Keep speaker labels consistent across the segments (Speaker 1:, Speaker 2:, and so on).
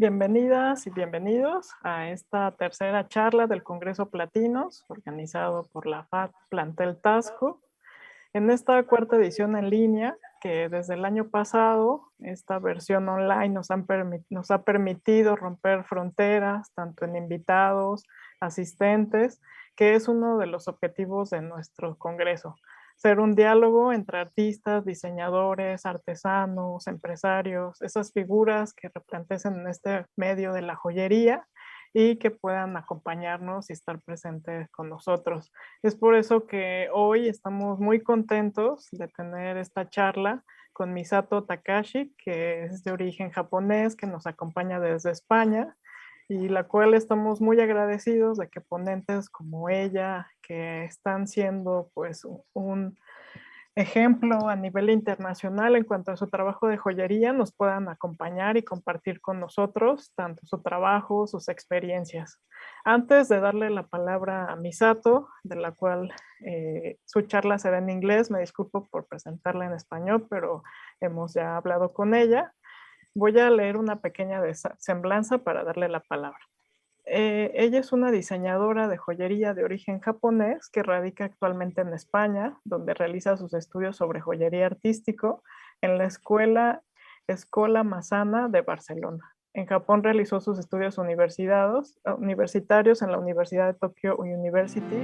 Speaker 1: Bienvenidas y bienvenidos a esta tercera charla del Congreso Platynos, organizado por la FAD Plantel Taxco. En esta cuarta edición en línea, que desde el año pasado, esta versión online nos ha permitido romper fronteras, tanto en invitados, asistentes, que es uno de los objetivos de nuestro Congreso. Ser un diálogo entre artistas, diseñadores, artesanos, empresarios, esas figuras que resplandecen en este medio de la joyería y que puedan acompañarnos y estar presentes con nosotros. Es por eso que hoy estamos muy contentos de tener esta charla con Misato Takahashi, que es de origen japonés, que nos acompaña desde España, y la cual estamos muy agradecidos de que ponentes como ella, que están siendo pues un ejemplo a nivel internacional en cuanto a su trabajo de joyería, nos puedan acompañar y compartir con nosotros tanto su trabajo, sus experiencias. Antes de darle la palabra a Misato, de la cual su charla será en inglés, me disculpo por presentarla en español, pero hemos ya hablado con ella. Voy a leer una pequeña semblanza para darle la palabra. Ella es una diseñadora de joyería de origen japonés que radica actualmente en España, donde realiza sus estudios sobre joyería artístico en la Escola Masana de Barcelona. En Japón realizó sus estudios universitarios en la Universidad de Tokyo University,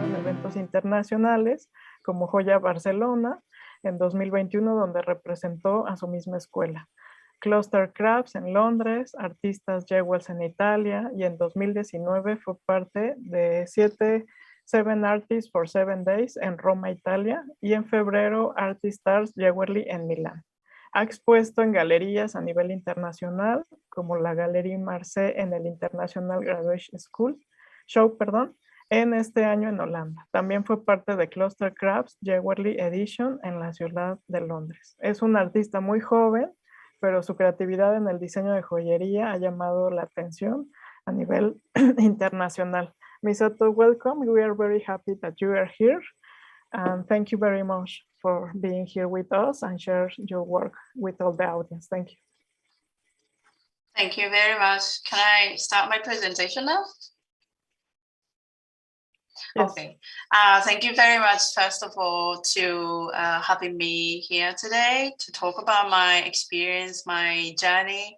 Speaker 1: en eventos internacionales como Joya Barcelona en 2021, donde representó a su misma escuela. Cluster Crafts en Londres, Artistas Jewels en Italia, y en 2019 fue parte de Seven Artists for 7 Days en Roma, Italia, y en febrero Artist Stars Jewelry en Milán. Ha expuesto en galerías a nivel internacional, como la Galería Marseille en el International Graduation Show, en este año en Holanda. También fue parte de Cluster Crafts Jewelry Edition en la ciudad de Londres. Es un artista muy joven, pero su creatividad en el diseño de joyería ha llamado la atención a nivel internacional. Misato, welcome. We are very happy that you are here. And thank you very much for being here with us and share your work with all the audience. Thank you.
Speaker 2: Thank you very much. Can I start my presentation now?
Speaker 1: Yes.
Speaker 2: Okay. Thank you very much, first of all, to having me here today to talk about my experience, my journey.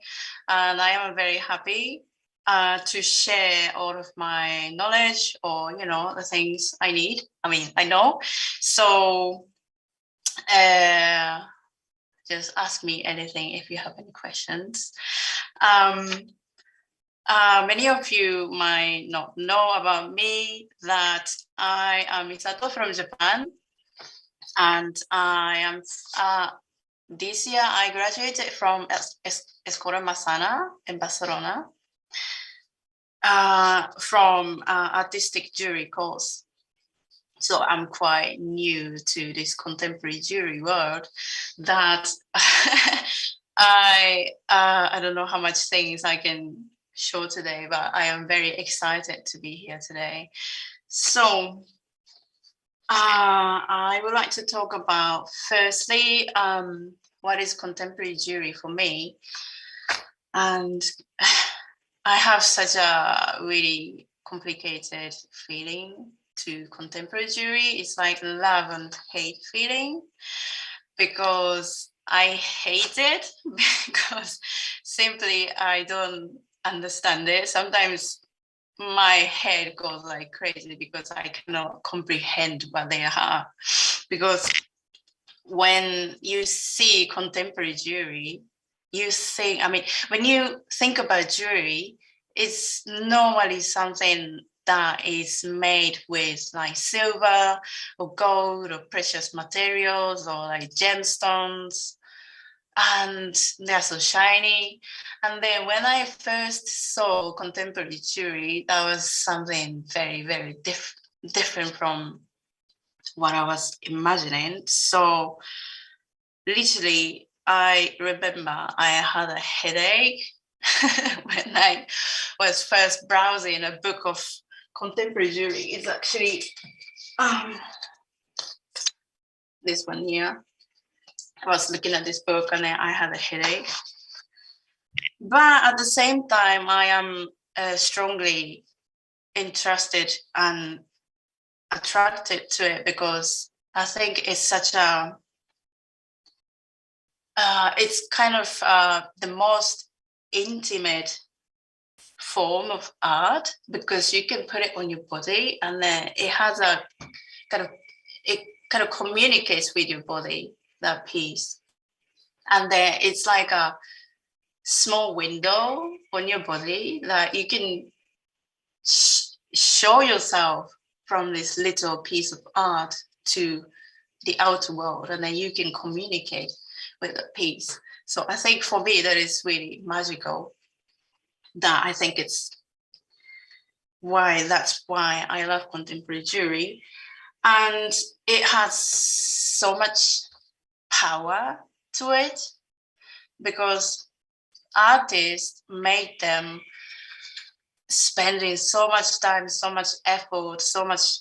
Speaker 2: And I am very happy to share all of my knowledge or, the things I know. So just ask me anything if you have any questions. Many of you might not know about me that I am Misato from Japan, and I am this year I graduated from Escola Masana in Barcelona from artistic jewelry course. So I'm quite new to this contemporary jewelry world that I don't know how much things I can show today, but I am very excited to be here today. So I would like to talk about firstly what is contemporary jewelry for me. And I have such a really complicated feeling to contemporary jewelry. It's like love and hate feeling, because I hate it because simply I don't understand it. Sometimes my head goes like crazy because I cannot comprehend what they are. Because when you see contemporary jewelry, when you think about jewelry, it's normally something that is made with like silver or gold or precious materials or like gemstones, and they're so shiny. And then when I first saw contemporary jewelry, that was something very, very different from what I was imagining. So literally, I remember I had a headache when I was first browsing a book of contemporary jewelry. It's actually this one here. I was looking at this book and I had a headache. But at the same time, I am strongly interested and attracted to it because I think it's such a it's kind of the most intimate form of art because you can put it on your body and then it has a it kind of communicates with your body, that piece, and then it's like a small window on your body that you can show yourself from this little piece of art to the outer world, and then you can communicate with the piece. So I think for me that is really magical. That I think that's why I love contemporary jewelry, and it has so much power to it because artists made them spending so much time, so much effort, so much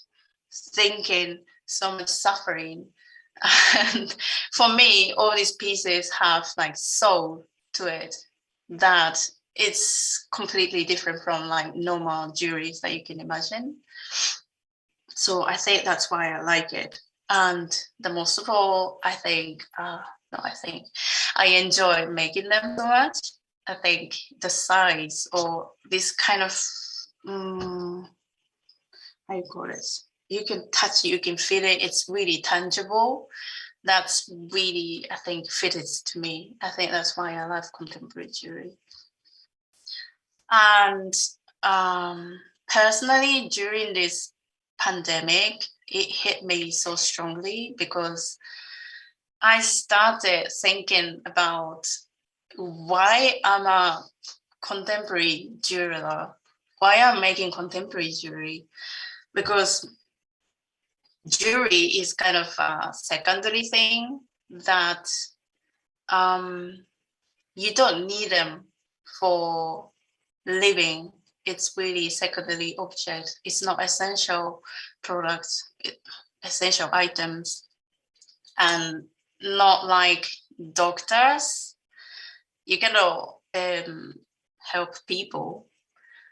Speaker 2: thinking, so much suffering. And for me, all these pieces have like soul to it that it's completely different from like normal jewelries that you can imagine. So I think that's why I like it. And the most of all, I enjoy making them so much. I think the size or this kind of how you call it? You can touch it, you can feel it. It's really tangible. That's really, I think, fitted to me. I think that's why I love contemporary jewelry. And personally, during this pandemic, it hit me so strongly because I started thinking about why I'm a contemporary jeweler, why I'm making contemporary jewelry, because jewelry is kind of a secondary thing that you don't need them for living. It's really secondary object. It's not essential products, essential items, and not like doctors. You cannot help people.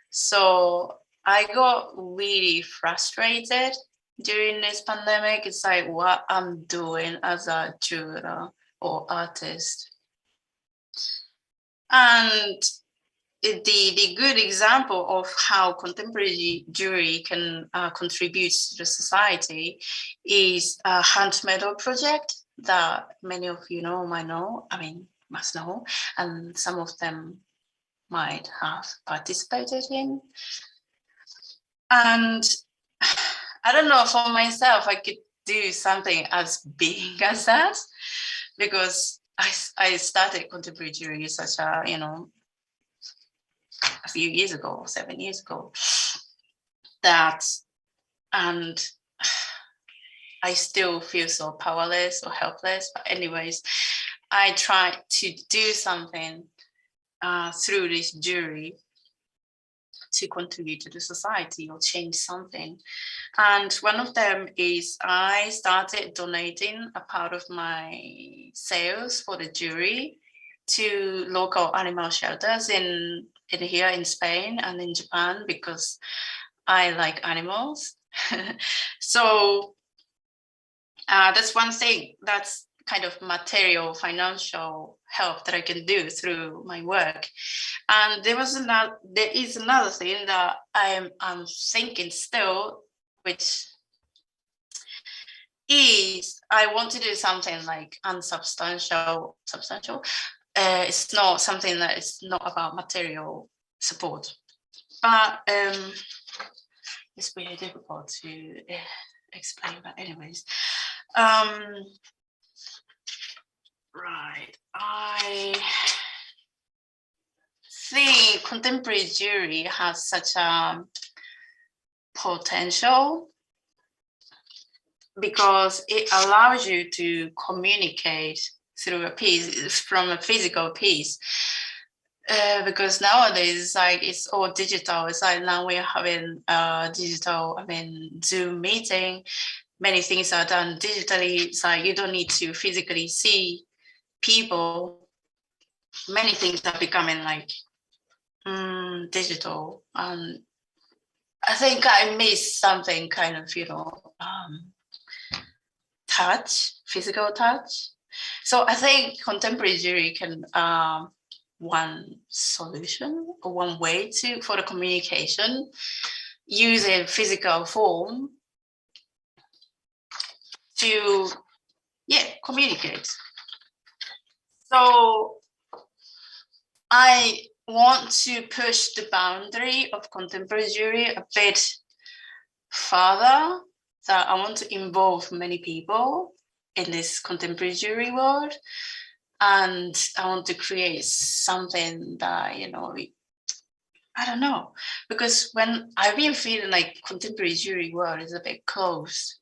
Speaker 2: So I got really frustrated during this pandemic. It's like what I'm doing as a jeweler or artist. And the good example of how contemporary jewelry can contribute to the society is a hand medal project that many of you must know, and some of them might have participated in. And I don't know, for myself, I could do something as big as that because I started contemporary jewelry such a few years ago, 7 years ago, and I still feel so powerless or helpless. But anyways, I tried to do something through this jewelry to contribute to the society or change something. And one of them is I started donating a part of my sales for the jewelry to local animal shelters in here in Spain and in Japan because I like animals. So that's one thing. That's kind of material, financial help that I can do through my work. And there is another thing that I'm thinking still, which is I want to do something like unsubstantial. It's not something that is not about material support, but it's really difficult to explain. But anyways, right, I think contemporary jewelry has such a potential because it allows you to communicate through a piece, from a physical piece. Because nowadays, like it's all digital. It's like now we're having digital, Zoom meeting. Many things are done digitally. It's like you don't need to physically see people. many things are becoming like digital. And I think I missed something kind of, touch, physical touch. So I think contemporary jewelry can one solution or one way for the communication, using physical form to communicate. So I want to push the boundary of contemporary jewelry a bit further. That I want to involve many people in this contemporary jewelry world, and I want to create something that, I don't know, because when I've been feeling like contemporary jewelry world is a bit closed,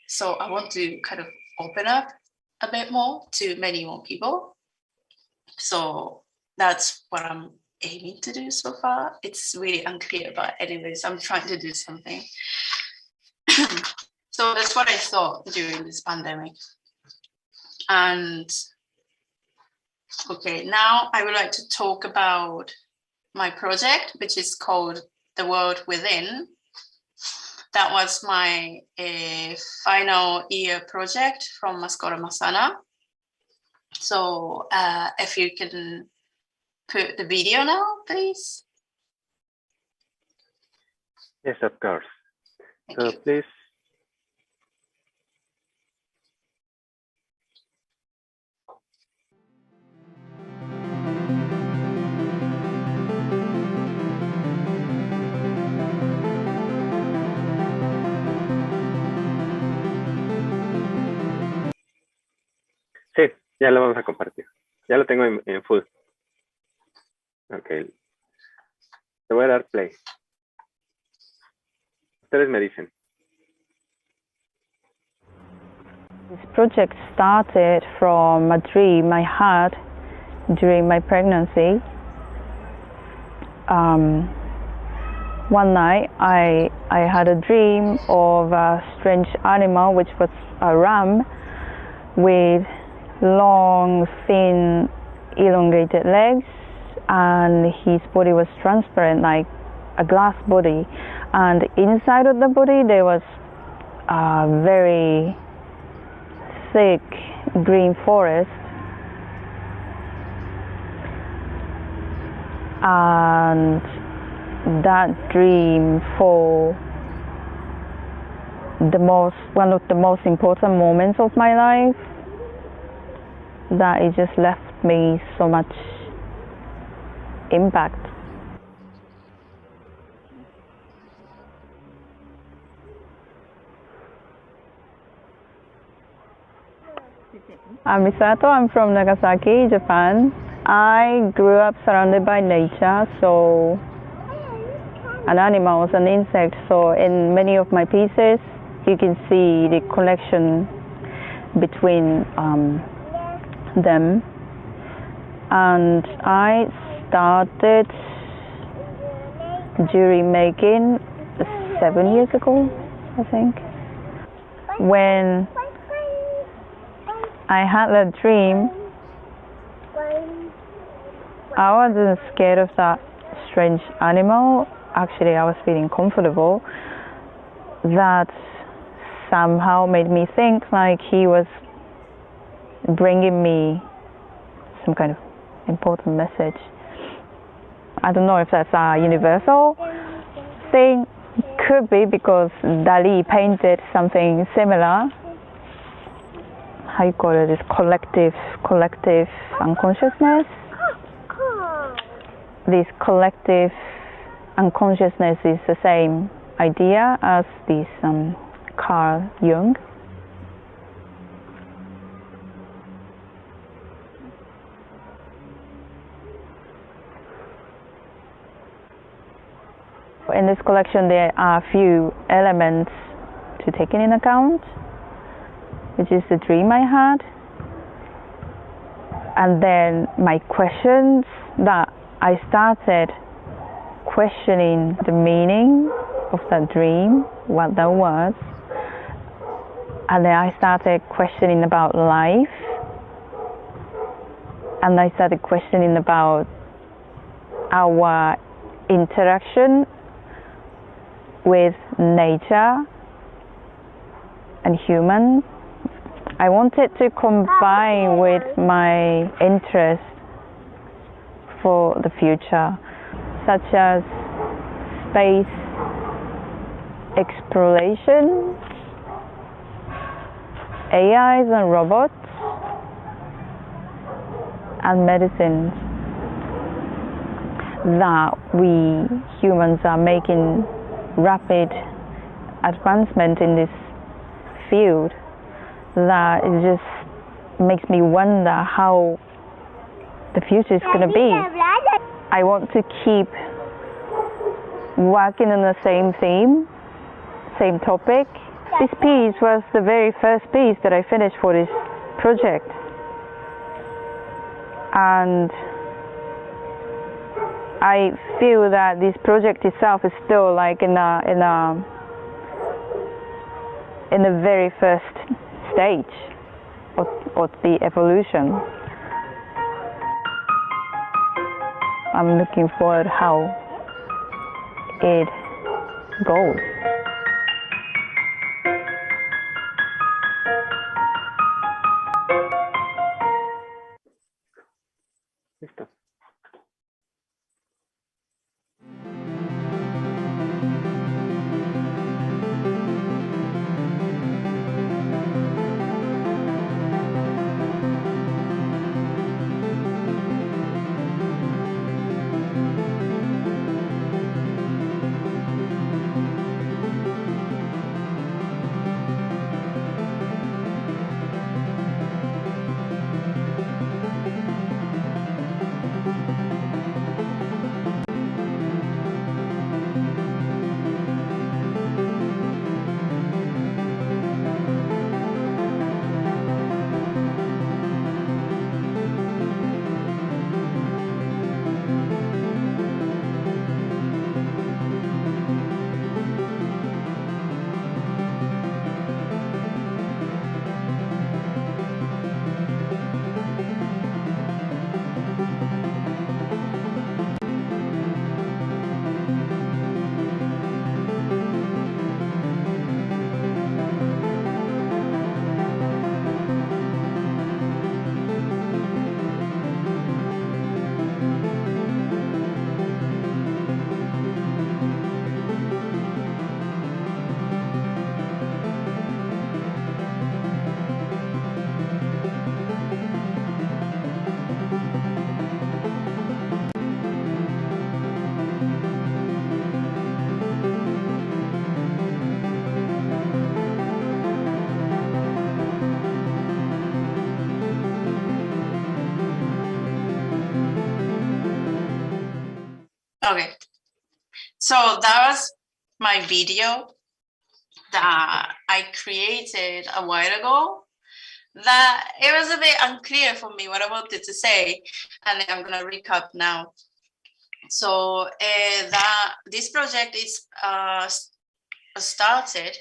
Speaker 2: so I want to kind of open up a bit more to many more people. So that's what I'm aiming to do so far. It's really unclear, but anyways, I'm trying to do something. So that's what I thought during this pandemic. And okay, now I would like to talk about my project, which is called The World Within. That was my final year project from Mascora Masana. So if you can put the video now, please.
Speaker 3: Yes, of course.
Speaker 2: Thank
Speaker 3: So
Speaker 2: you.
Speaker 3: please. Sí, ya lo vamos a compartir. Ya lo tengo en full. Ok. Te voy a dar play. Ustedes me dicen.
Speaker 4: This project started from a dream I had during my pregnancy. One night I had a dream of a strange animal, which was a ram with long, thin, elongated legs, and his body was transparent like a glass body, and inside of the body there was a very thick green forest, and that dream for one of the most important moments of my life, that it just left me so much impact. I'm Misato. I'm from Nagasaki, Japan. I grew up surrounded by nature, so and animals and insects. So in many of my pieces, you can see the connection between them. And I started jewelry making 7 years ago, I think. When I had that dream, I wasn't scared of that strange animal. Actually, I was feeling comfortable. That somehow made me think like he was bringing me some kind of important message. I don't know if that's a universal thing. Could be because Dali painted something similar. How you call it? This collective unconsciousness. This collective unconsciousness is the same idea as this Carl Jung. In this collection there are a few elements to take in account, which is the dream I had, and then my questions, that I started questioning the meaning of that dream, what that was, and then I started questioning about life, and I started questioning about our interaction with nature and humans. I wanted to combine with my interest for the future, such as space exploration, AIs and robots, and medicines, that we humans are making rapid advancement in this field, that it just makes me wonder how the future is going to be. I want to keep working on the same theme, same topic. This piece was the very first piece that I finished for this project, and I feel that this project itself is still like in a very first stage of the evolution. I'm looking forward how it goes.
Speaker 3: Listo.
Speaker 2: Okay, so that was my video that I created a while ago. That it was a bit unclear for me what I wanted to say, and I'm gonna recap now. So that this project is started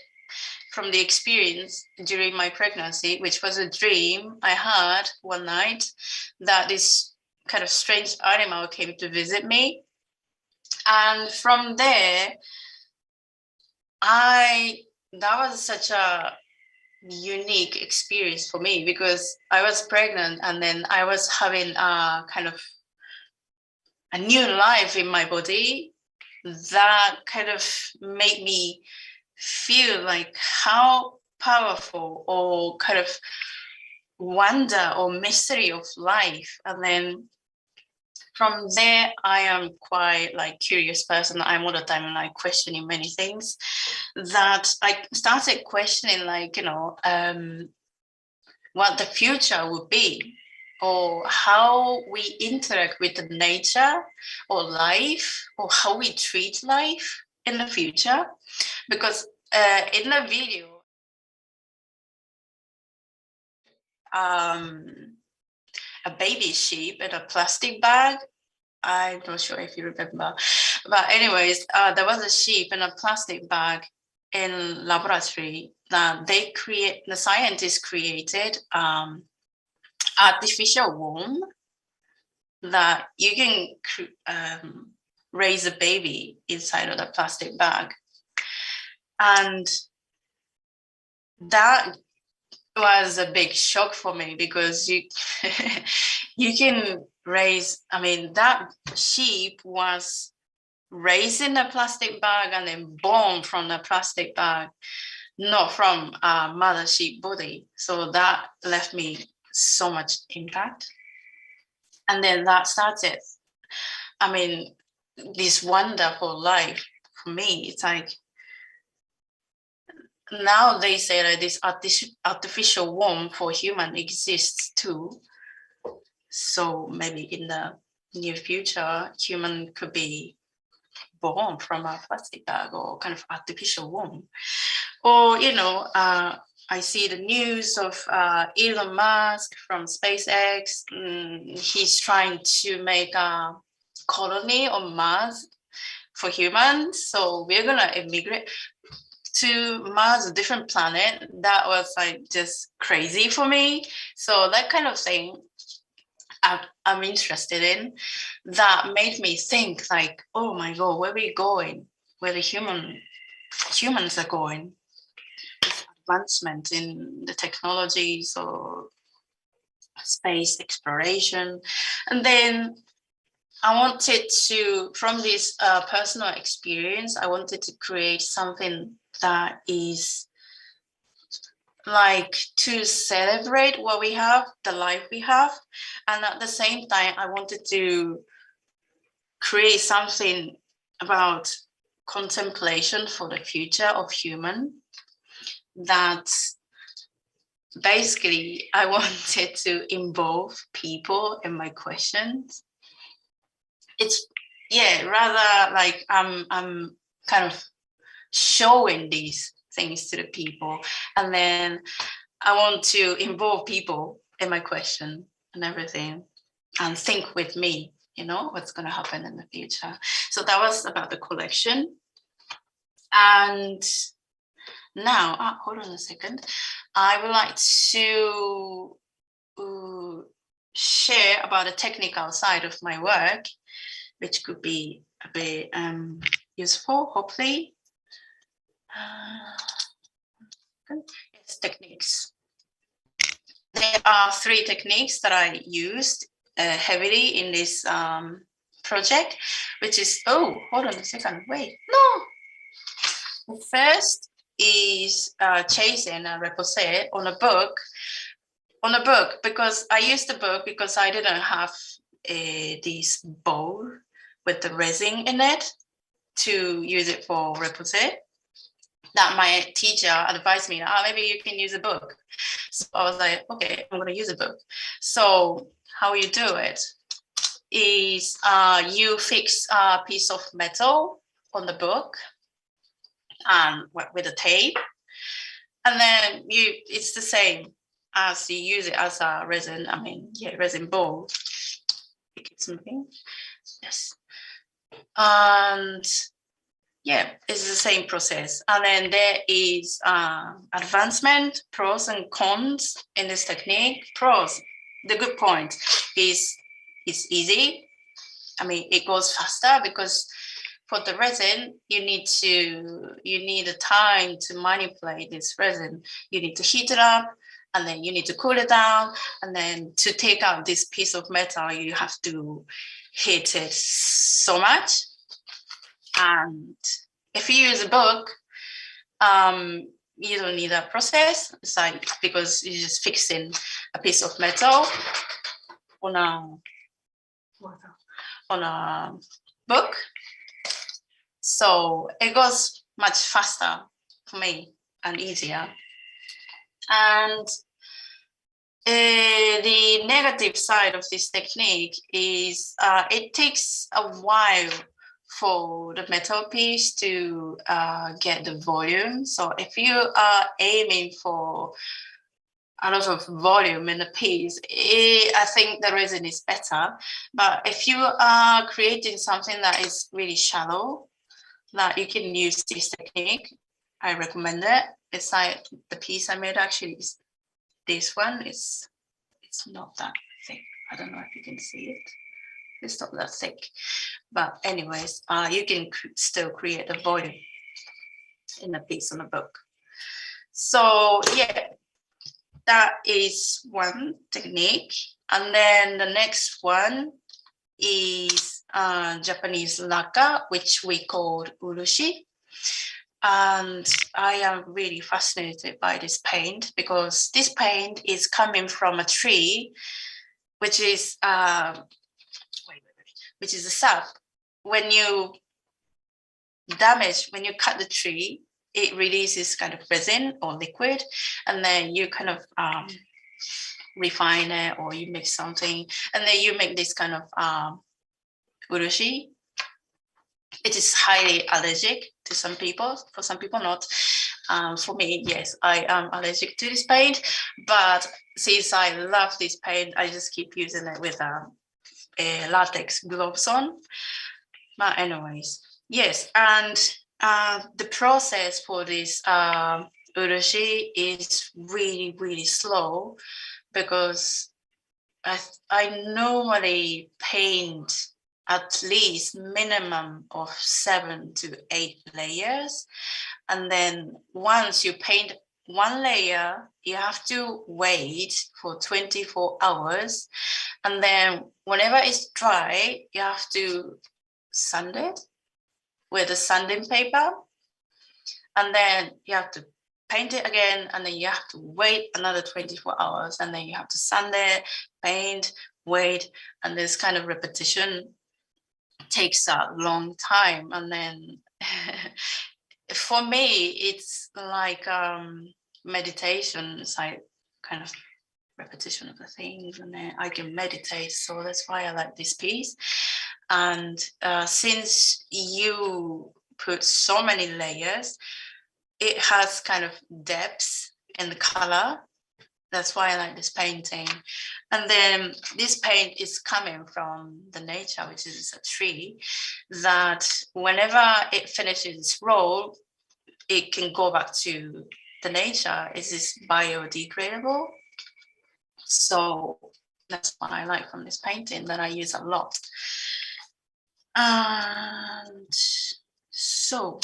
Speaker 2: from the experience during my pregnancy, which was a dream I had one night that this kind of strange animal came to visit me. And from there, that was such a unique experience for me, because I was pregnant and then I was having a kind of a new life in my body that kind of made me feel like how powerful or kind of wonder or mystery of life. And then from there, I am quite like curious person. I'm all the time like questioning many things, that I started questioning like, what the future would be, or how we interact with the nature or life, or how we treat life in the future. Because in the video, a baby sheep in a plastic bag. I'm not sure if you remember, but anyways, there was a sheep in a plastic bag in laboratory that the scientists created artificial womb that you can raise a baby inside of the plastic bag. And that was a big shock for me, because you can raise, I mean, that sheep was raised in a plastic bag and then born from the plastic bag, not from a mother sheep body. So that left me so much impact. And then that started, I mean, this wonderful life for me. It's like, now they say that this artificial womb for human exists too. So maybe in the near future, human could be born from a plastic bag or kind of artificial womb. Or, you know, I see the news of Elon Musk from SpaceX. He's trying to make a colony on Mars for humans. So we're gonna immigrate to Mars, a different planet. That was like just crazy for me. So that kind of thing I'm interested in. That made me think like, oh my God, where are we going? Where the humans are going? This advancement in the technologies or space exploration. And then I wanted to, from this personal experience, I wanted to create something that is like to celebrate what we have, the life we have. And at the same time, I wanted to create something about contemplation for the future of human. That basically I wanted to involve people in my questions. It's, yeah, rather like I'm kind of showing these things to the people, and then I want to involve people in my question and everything, and think with me, you know, what's going to happen in the future. So that was about the collection. And now, hold on a second, I would like to share about the technical side of my work, which could be a bit useful, hopefully. It's techniques. There are 3 techniques that I used heavily in this project, which is, oh, hold on a second, wait, no. The first is chasing a repose on a book. Because I used the book because I didn't have this bowl with the resin in it to use it for repose. That my teacher advised me, maybe you can use a book. So I was like, okay, I'm going to use a book. So how you do it is you fix a piece of metal on the book and with a tape, and then it's the same as you use it as a resin. I mean, yeah, resin ball. It's moving. Yes. And yeah, it's the same process. And then there is advancement, pros and cons in this technique. Pros, the good point is it's easy. I mean, it goes faster because for the resin, you need the time to manipulate this resin. You need to heat it up, and then you need to cool it down. And then to take out this piece of metal, you have to heat it so much. And if you use a book, you don't need that process. It's like, because you're just fixing a piece of metal on a book. So it goes much faster for me and easier. And the negative side of this technique is it takes a while for the metal piece to get the volume. So if you are aiming for a lot of volume in the piece, I think the resin is better. But if you are creating something that is really shallow, that you can use this technique, I recommend it. It's like the piece I made actually is this one. It's not that thick. I don't know if you can see it. It's not that thick. But anyways, you can still create a volume in a piece on a book. So yeah, that is one technique. And then the next one is Japanese lacquer, which we called urushi. And I am really fascinated by this paint because this paint is coming from a tree, which is a sap. When you cut the tree, it releases kind of resin or liquid, and then you kind of refine it, or you make something, and then you make this kind of urushi. It is highly allergic to some people. For some people, not. For me, yes, I am allergic to this paint. But since I love this paint, I just keep using it with latex gloves on. But anyways, yes, and the process for this urushi is really, really slow because I normally paint at least minimum of 7 to 8 layers. And then once you paint one layer, you have to wait for 24 hours. And then whenever it's dry, you have to sand it with a sanding paper. And then you have to paint it again, and then you have to wait another 24 hours, and then you have to sand it, paint, wait, and this kind of repetition takes a long time. And then for me, it's like meditation. It's like kind of repetition of the things, and then I can meditate. So that's why I like this piece. And since you put so many layers, it has kind of depth in the color. That's why I like this painting. And then this paint is coming from the nature, which is a tree, that whenever it finishes its role, it can go back to the nature. It is biodegradable. So that's what I like from this painting that I use a lot. And so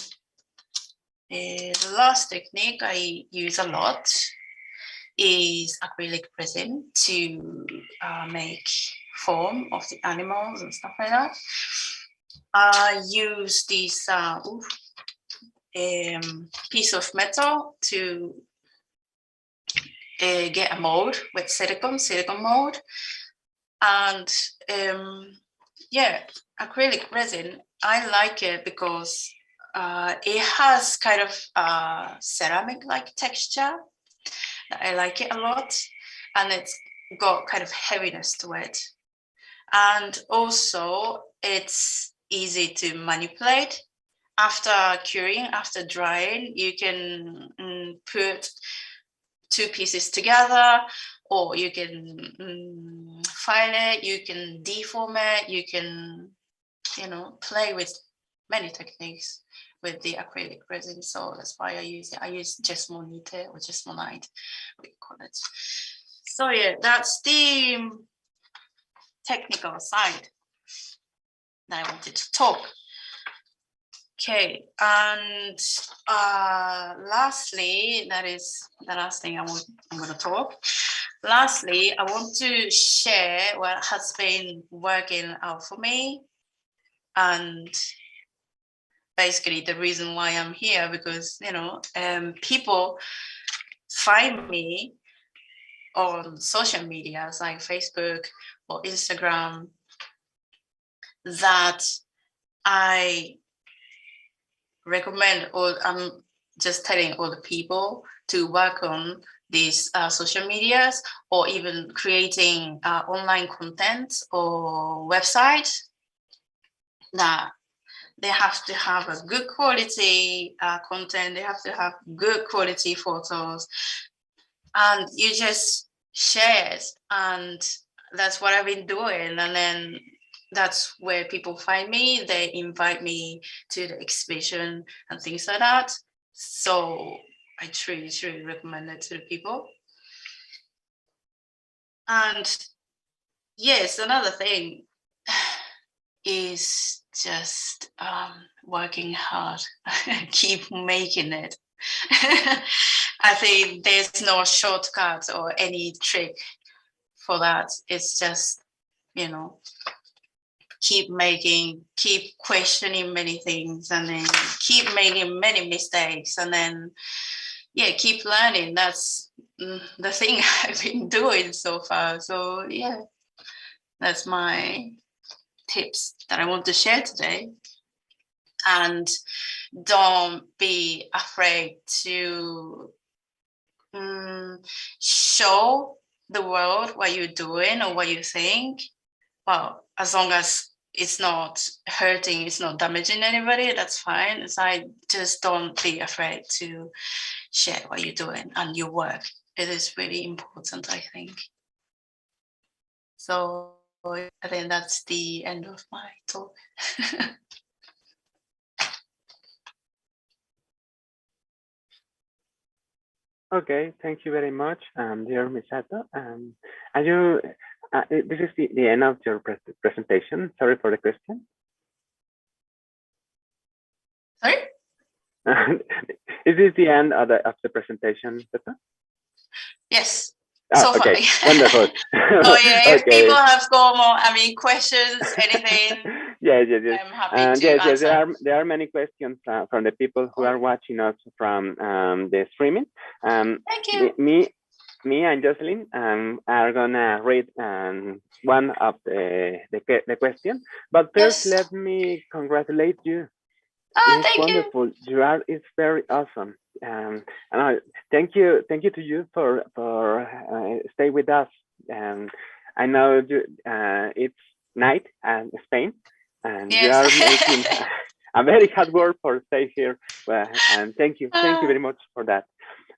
Speaker 2: the last technique I use a lot is acrylic resin to make form of the animals and stuff like that. I use this piece of metal to get a mold with silicone mold. And yeah, acrylic resin, I like it because it has kind of ceramic-like texture. I like it a lot, and it's got kind of heaviness to it. And also, it's easy to manipulate. After curing, after drying, you can put two pieces together, or you can file it, you can deform it, you can, play with many techniques with the acrylic resin. So that's why I use it. I use Jesmonite or Jesmonite, what you call it. So yeah, that's the technical side that I wanted to talk. Okay, and lastly, that is the last thing I'm going to talk. Lastly, I want to share what has been working out for me, and basically the reason why I'm here, because people find me on social media like Facebook or Instagram, that I recommend, or I'm just telling all the people to work on these social medias, or even creating online content or website, that they have to have a good quality content, they have to have good quality photos, and you just share it. And that's what I've been doing. And then that's where people find me. They invite me to the exhibition and things like that. So I truly, truly recommend it to the people. And yes, another thing, is just working hard, keep making it. I think there's no shortcut or any trick for that. It's just, you know, keep questioning many things, and then keep making many mistakes, and then keep learning. That's the thing I've been doing so far. So yeah, that's my tips that I want to share today. And don't be afraid to show the world what you're doing or what you think. Well, as long as it's not hurting, it's not damaging anybody, that's fine. It's like, just don't be afraid to share what you're doing and your work. It is really important, I think. So I think that's the end of my talk.
Speaker 3: Okay, thank you very much, dear Misato. And you, this is the end of your presentation. Sorry for the question.
Speaker 2: Sorry?
Speaker 3: Is this the end of the presentation, Misato?
Speaker 2: Yes.
Speaker 3: Oh,
Speaker 2: so
Speaker 3: okay,
Speaker 2: far.
Speaker 3: Wonderful.
Speaker 2: Oh yeah, if
Speaker 3: Okay.
Speaker 2: people have got more, questions, anything,
Speaker 3: yes.
Speaker 2: I'm happy to answer.
Speaker 3: There are many questions from the people who are watching us from the streaming.
Speaker 2: Thank you.
Speaker 3: Me and Jocelyn are gonna read one of the question. But first, let me congratulate you. It's
Speaker 2: thank
Speaker 3: wonderful. You are. It's very awesome. And thank you to you for stay with us. I know it's night in Spain, and you are making a very hard work for stay here. And thank you very much for that.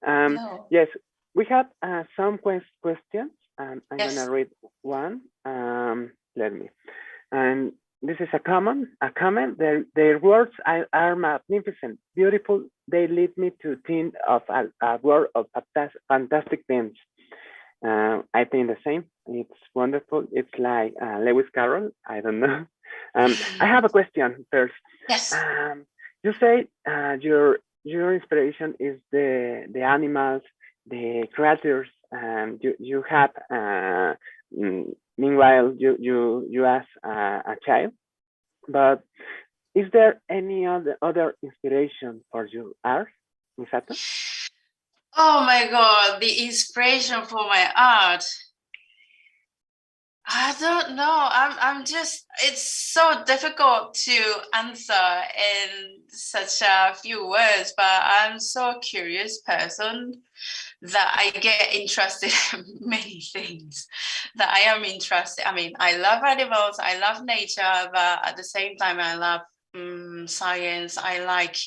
Speaker 2: No.
Speaker 3: Yes, we have some questions. I'm gonna read one. Let me. And this is a comment. Their words are magnificent, beautiful. They lead me to think of a world of fantastic things. I think the same. It's wonderful. It's like Lewis Carroll. I don't know. I have a question first.
Speaker 2: Yes.
Speaker 3: You say your inspiration is the animals, the creatures, and you have. Meanwhile, you as a child, but is there any other inspiration for your art, Misato?
Speaker 2: Oh my God, the inspiration for my art. I don't know. I'm just, it's so difficult to answer in such a few words, but I'm so curious person that I get interested in many things that I am interested. I love animals, I love nature, but at the same time, I love science. I like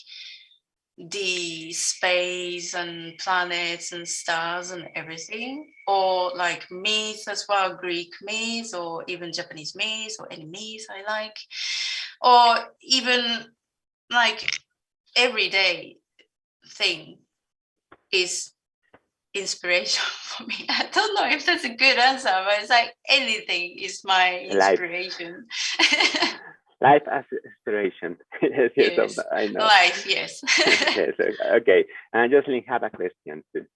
Speaker 2: the space and planets and stars and everything, or like myths as well, Greek myths or even Japanese myths or any myths I like, or even like everyday thing is inspiration for me. I don't know if that's a good answer, but it's like anything is my inspiration.
Speaker 3: Life as inspiration. Yes, I know.
Speaker 2: Life, yes.
Speaker 3: Yes, okay. And Jocelyn have a question too.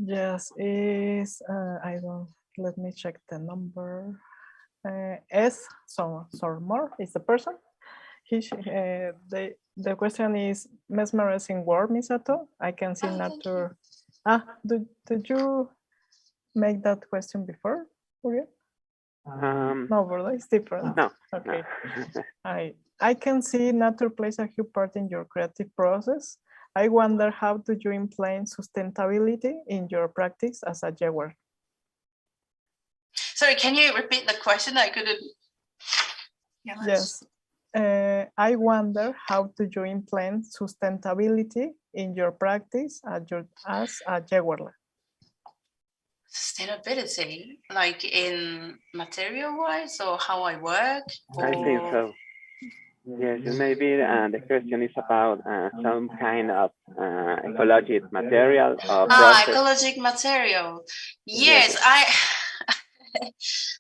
Speaker 1: Yes, let me check the number. Sormore is the person. The question is mesmerizing word, Misato. I can see nature. Did you make that question before? No, but it's different.
Speaker 3: No.
Speaker 1: Okay.
Speaker 3: No.
Speaker 1: I can see nature plays a huge part in your creative process. I wonder, how do you implement sustainability in your practice as a jeweler?
Speaker 2: Sorry, can you repeat the question? I couldn't.
Speaker 1: Yes. I wonder, how do you implement sustainability in your practice as a jeweler?
Speaker 2: Sustainability, like in material wise, or how I work?
Speaker 3: I think so. Yes, maybe the question is about some kind of ecologic material or process.
Speaker 2: Ecologic material. Yes,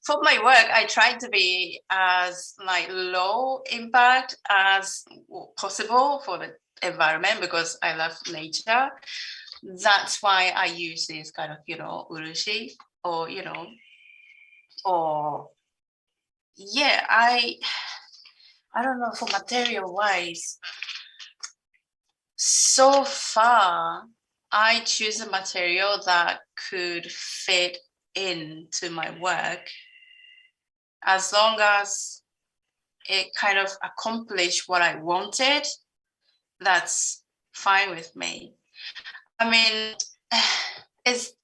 Speaker 2: for my work, I try to be as like low impact as possible for the environment because I love nature. That's why I use this kind of, urushi or, or yeah, I don't know, for material wise, so far I choose a material that could fit into my work as long as it kind of accomplished what I wanted. That's fine with me. I mean, it's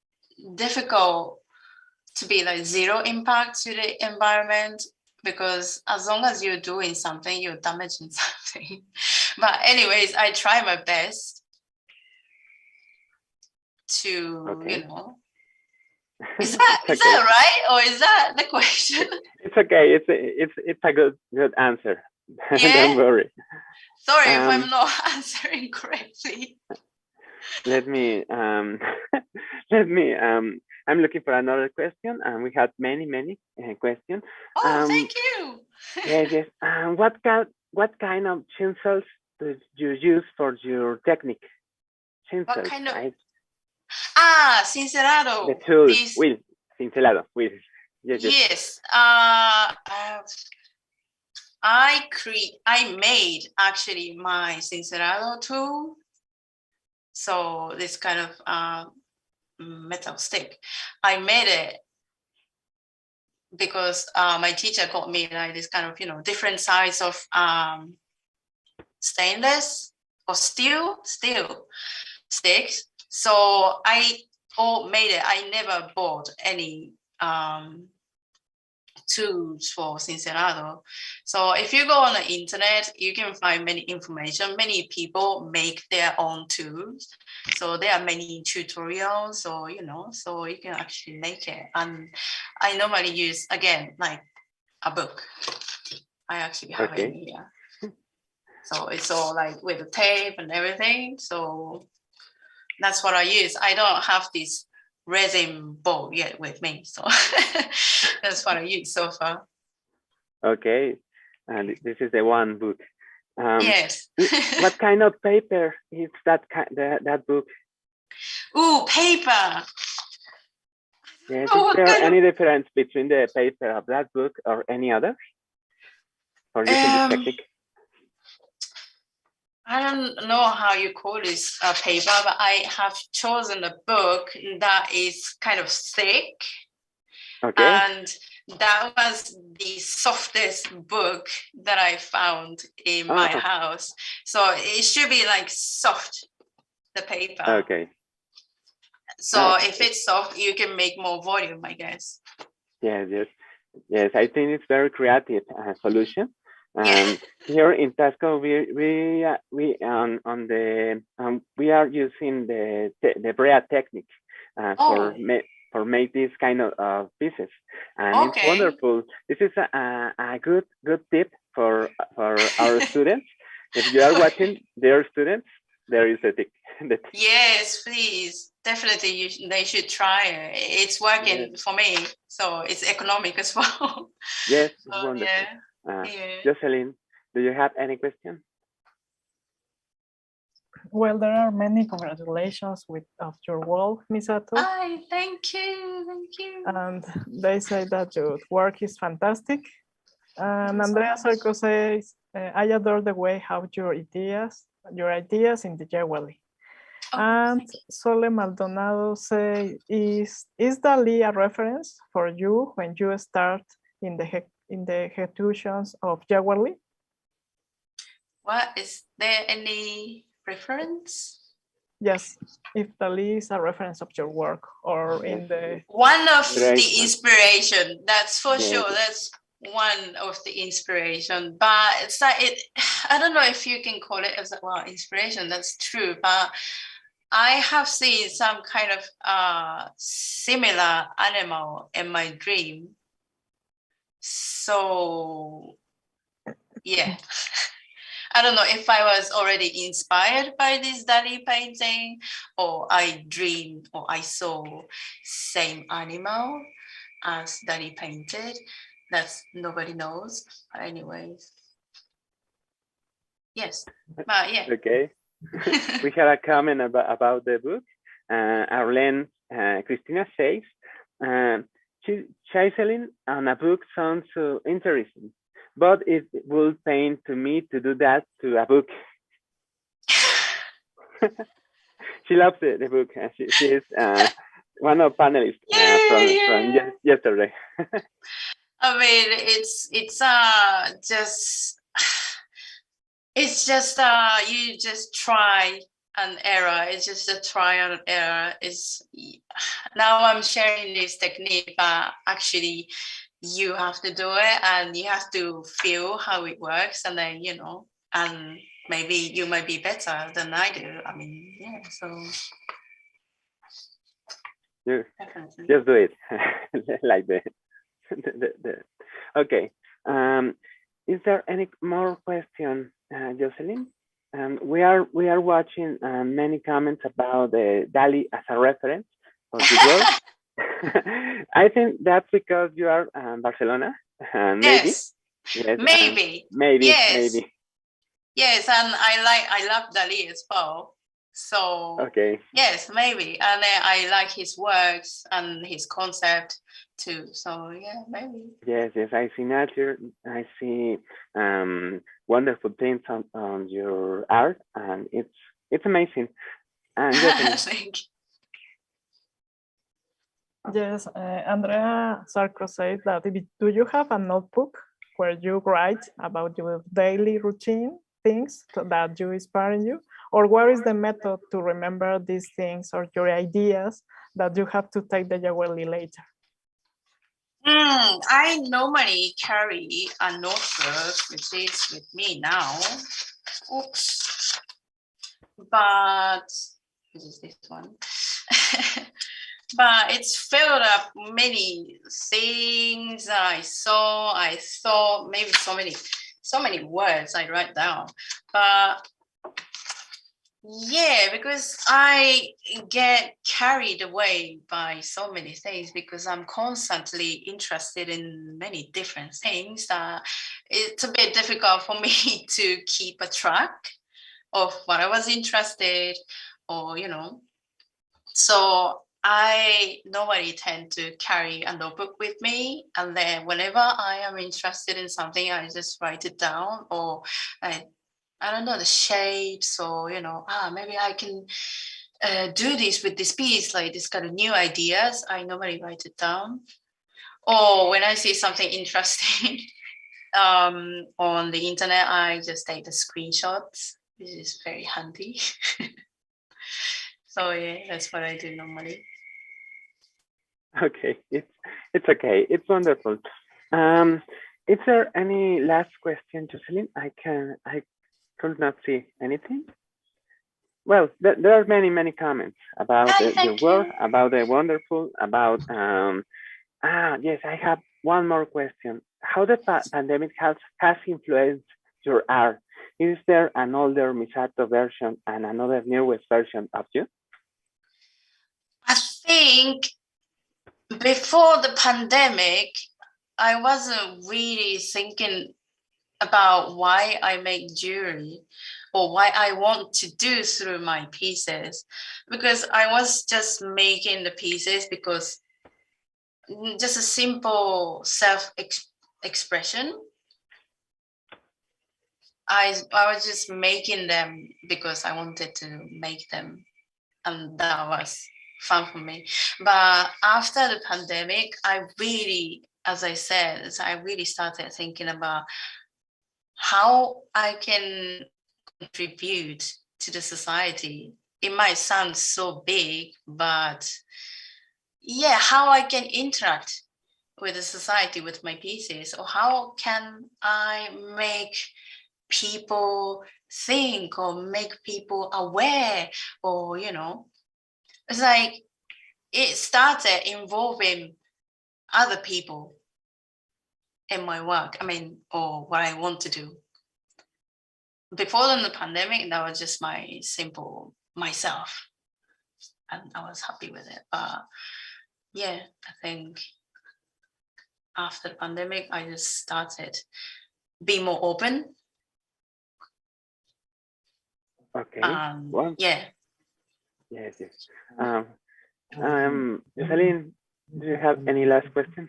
Speaker 2: difficult to be like zero impact to the environment because as long as you're doing something, you're damaging something. But anyways, I try my best to, is that is that right, or is that the question?
Speaker 3: It's okay. It's a good answer.
Speaker 2: Yeah?
Speaker 3: Don't worry.
Speaker 2: Sorry if I'm not answering correctly.
Speaker 3: Let me I'm looking for another question, and we had many questions.
Speaker 2: Oh, thank you.
Speaker 3: Yes. What kind of chisels do you use for your technique? Chisels.
Speaker 2: What kind of? Sincerado.
Speaker 3: The tool. Will. Cincelado. Will.
Speaker 2: Yes. I made actually my Sincerado tool. So this kind of metal stick, I made it because my teacher got me like this kind of different size of stainless or steel sticks. So I all made it. I never bought any tools for Sincerado. So if you go on the internet, you can find many information. Many people make their own tools. So there are many tutorials, so so you can actually make it. And I normally use, again, like a book. I actually have it here. So it's all like with the tape and everything. So that's what I use. I don't have this resin bowl yet with me, so that's what I use so far.
Speaker 3: Okay, and this is the one book.
Speaker 2: Yes.
Speaker 3: What kind of paper is that book?
Speaker 2: Ooh, paper.
Speaker 3: Yes, is there any difference between the paper of that book or any other for using this technique?
Speaker 2: I don't know how you call this paper, but I have chosen a book that is kind of thick.
Speaker 3: Okay.
Speaker 2: And that was the softest book that I found in my house. So it should be like soft, the paper.
Speaker 3: Okay.
Speaker 2: So if it's soft, you can make more volume, I guess.
Speaker 3: Yes. I think it's very creative solution. Here in Taxco, we are using the Brea technique for make this kind of pieces, and it's wonderful. This is a good tip for our students. If you are watching, their students, there is a tip.
Speaker 2: Yes, please, definitely, they should try it. It's working for me, so it's economic as well.
Speaker 3: Yes, it's wonderful. Jocelyn, do you have any question?
Speaker 1: Well, there are many congratulations of your work, Misato.
Speaker 2: Thank you.
Speaker 1: And they say that your work is fantastic. And Andrea Sarko says, I adore the way how your ideas in the Jewelry. And Sole Maldonado say, is Dali a reference for you when you start in the executions of Jewelry?
Speaker 2: What, is there any reference?
Speaker 1: Yes, if Dali is a reference of your work or in the...
Speaker 2: One of the inspiration, that's for sure. That's one of the inspiration, but it's like, I don't know if you can call it as inspiration, that's true, but I have seen some kind of similar animal in my dream. So, yeah. I don't know if I was already inspired by this Dali painting, or I dreamed or I saw same animal. as Dali painted. That's nobody knows. But anyways, yes, but yeah.
Speaker 3: Okay. We had a comment about the book. Arlene Christina says, chiseling on a book sounds so interesting, but it will pain to me to do that to a book. She loves the book. She is one of panelists from yesterday.
Speaker 2: I mean, it's just you just try and error. It's just a trial and error. Now I'm sharing this technique, but actually you have to do it and you have to feel how it works, and then and maybe you might be better than I do. I mean, yeah. So
Speaker 3: just do it like the okay. Is there any more question, Jocelyn? We are watching many comments about the Dali as a reference for the work. I think that's because you are Barcelona. Maybe.
Speaker 2: Yes.
Speaker 3: Yes.
Speaker 2: Maybe.
Speaker 3: Maybe.
Speaker 2: Yes, and I love Dali as well. So
Speaker 3: okay.
Speaker 2: Yes, maybe, and I like his works and his concept too. So yeah, maybe.
Speaker 3: Yes, I see nature. I see wonderful things on your art, and it's amazing. And
Speaker 2: Thank you.
Speaker 1: Yes, Andrea Sarko says that do you have a notebook where you write about your daily routine, things that you inspire you? Or what is the method to remember these things or your ideas that you have to take the Joyería later?
Speaker 2: I normally carry a notebook, which is with me now. Oops. But this is this one. But it's filled up many things I thought, maybe so many words I write down. But yeah, because I get carried away by so many things because I'm constantly interested in many different things that it's a bit difficult for me to keep a track of what I was interested or, So I normally tend to carry a notebook with me, and then whenever I am interested in something, I just write it down, or I don't know, the shapes, or maybe I can do this with this piece, like this kind of new ideas. I normally write it down, or when I see something interesting on the internet, I just take the screenshots. This is very handy. So yeah, that's what I do normally.
Speaker 3: Okay, it's okay. It's wonderful. Is there any last question, Jocelyn? I could not see anything. Well, there are many comments about your work, about the wonderful, about yes, I have one more question. How the pandemic has influenced your art? Is there an older Misato version and another newest version of you?
Speaker 2: I think before the pandemic, I wasn't really thinking about why I make jewelry or what I want to do through my pieces, because I was just making the pieces because just a simple self-expression. I was just making them because I wanted to make them, and that was fun for me. But after the pandemic, I really, as I said, I really started thinking about how I can contribute to the society. It might sound so big, but yeah, how I can interact with the society with my pieces, or how can I make people think or make people aware, or it's like it started involving other people in my work, or what I want to do. Before the pandemic, that was just my simple myself, and I was happy with it. But yeah, I think after the pandemic, I just started be more open.
Speaker 3: Okay. Well,
Speaker 2: yeah.
Speaker 3: Yes. Jocelyn, do you have any last question?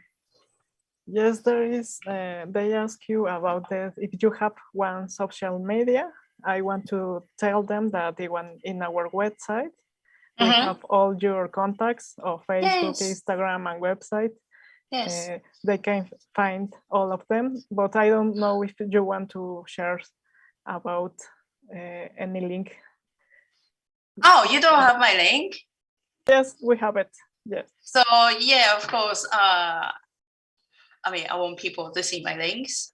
Speaker 1: Yes, there is. They ask you about this. If you have one social media, I want to tell them that even in our website, we have all your contacts of Facebook, Instagram, and website.
Speaker 2: Yes.
Speaker 1: They can find all of them, but I don't know if you want to share about any link.
Speaker 2: Oh, you don't have my link?
Speaker 1: Yes, we have it. Yes.
Speaker 2: So yeah, of course. I mean, I want people to see my links.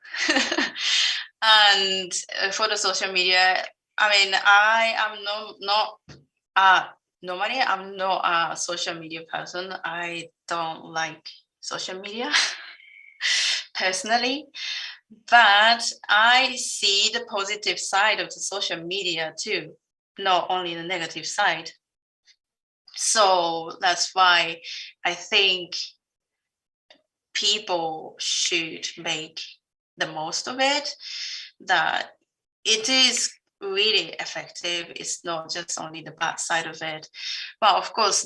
Speaker 2: And for the social media, I mean, I am normally I'm not a social media person. I don't like social media personally, but I see the positive side of the social media too, not only the negative side. So that's why I think people should make the most of it, that it is really effective. It's not just only the bad side of it. But of course,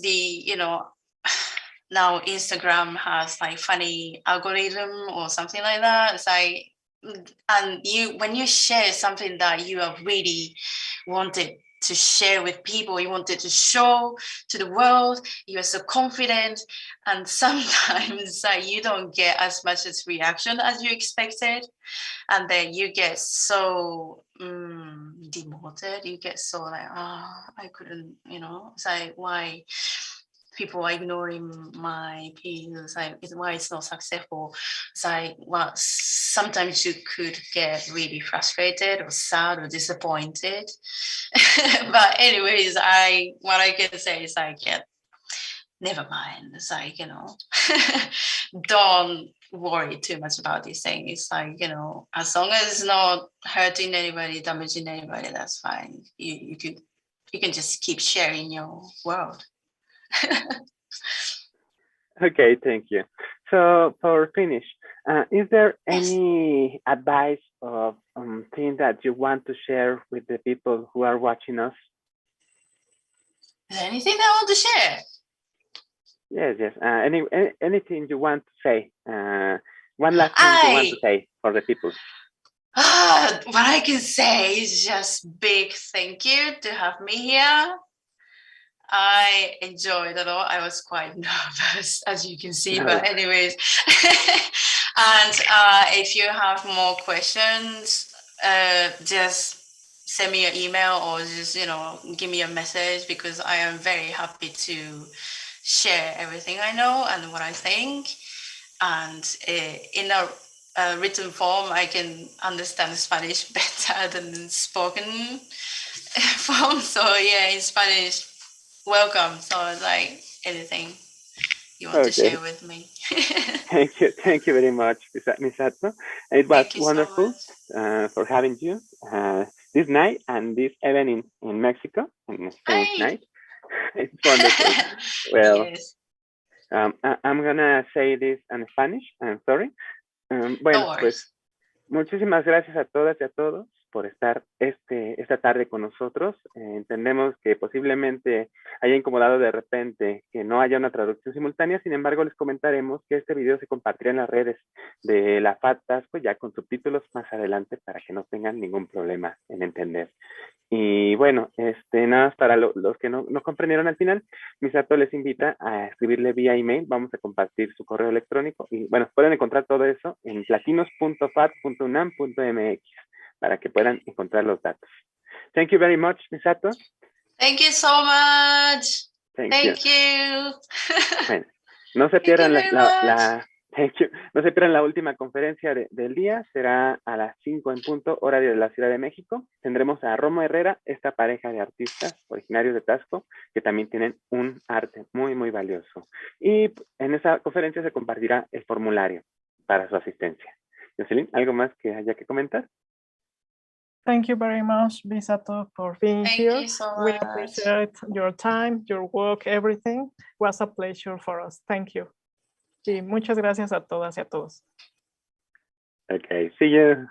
Speaker 2: now Instagram has like funny algorithm or something like that. It's like, and when you share something that you have really wanted to share with people, you wanted to show to the world, you are so confident, and sometimes you don't get as much as reaction as you expected, and then you get so demoted. You get so like, I couldn't, it's like, why people are ignoring my piece, like why it's not successful. It's like, well, sometimes you could get really frustrated or sad or disappointed. But anyways, what I can say is like, yeah, never mind. It's like, don't worry too much about these things. It's like, as long as it's not hurting anybody, damaging anybody, that's fine. You can just keep sharing your world.
Speaker 3: Okay, thank you. So for finish, is there any advice or thing that you want to share with the people who are watching us?
Speaker 2: Is there anything that I want to share?
Speaker 3: Yes. Anything you want to say? One last thing you want to say for the people.
Speaker 2: What I can say is just big thank you to have me here. I enjoyed it all. I was quite nervous, as you can see, but anyways. And if you have more questions, just send me an email or just, give me a message, because I am very happy to share everything I know and what I think. And in a written form, I can understand Spanish better than spoken form. So yeah, in Spanish, welcome. So it's like anything you want to share with me.
Speaker 3: Thank you very much, Misato. It was wonderful for having you this night and this event in Mexico in the same night. It's wonderful. Well, yes. I'm gonna say this in Spanish. I'm sorry. Bueno, pues muchísimas gracias a todas y a todos por estar esta tarde con nosotros. Entendemos que posiblemente haya incomodado de repente que no haya una traducción simultánea, sin embargo les comentaremos que este video se compartirá en las redes de la FAD Taxco ya con subtítulos más adelante para que no tengan ningún problema en entender. Y bueno, nada más para los que no comprendieron al final, Misato les invita a escribirle vía email. Vamos a compartir su correo electrónico y bueno, pueden encontrar todo eso en platinos.fad.unam.mx para que puedan encontrar los datos. Thank you very much, Misato.
Speaker 2: Thank you so much. Thank you.
Speaker 3: Bueno, no se pierdan no se pierdan la última conferencia del día. Será a las 5 en punto, horario de la Ciudad de México. Tendremos a Romo Herrera, esta pareja de artistas originarios de Taxco, que también tienen un arte muy, muy valioso. Y en esa conferencia se compartirá el formulario para su asistencia. Jocelyn, ¿algo más que haya que comentar?
Speaker 1: Thank you very much, Misato, for being here.
Speaker 2: Thank you so much.
Speaker 1: We appreciate your time, your work, everything. It was a pleasure for us. Thank you. Sí, muchas gracias a todas y a todos.
Speaker 3: Okay, see you.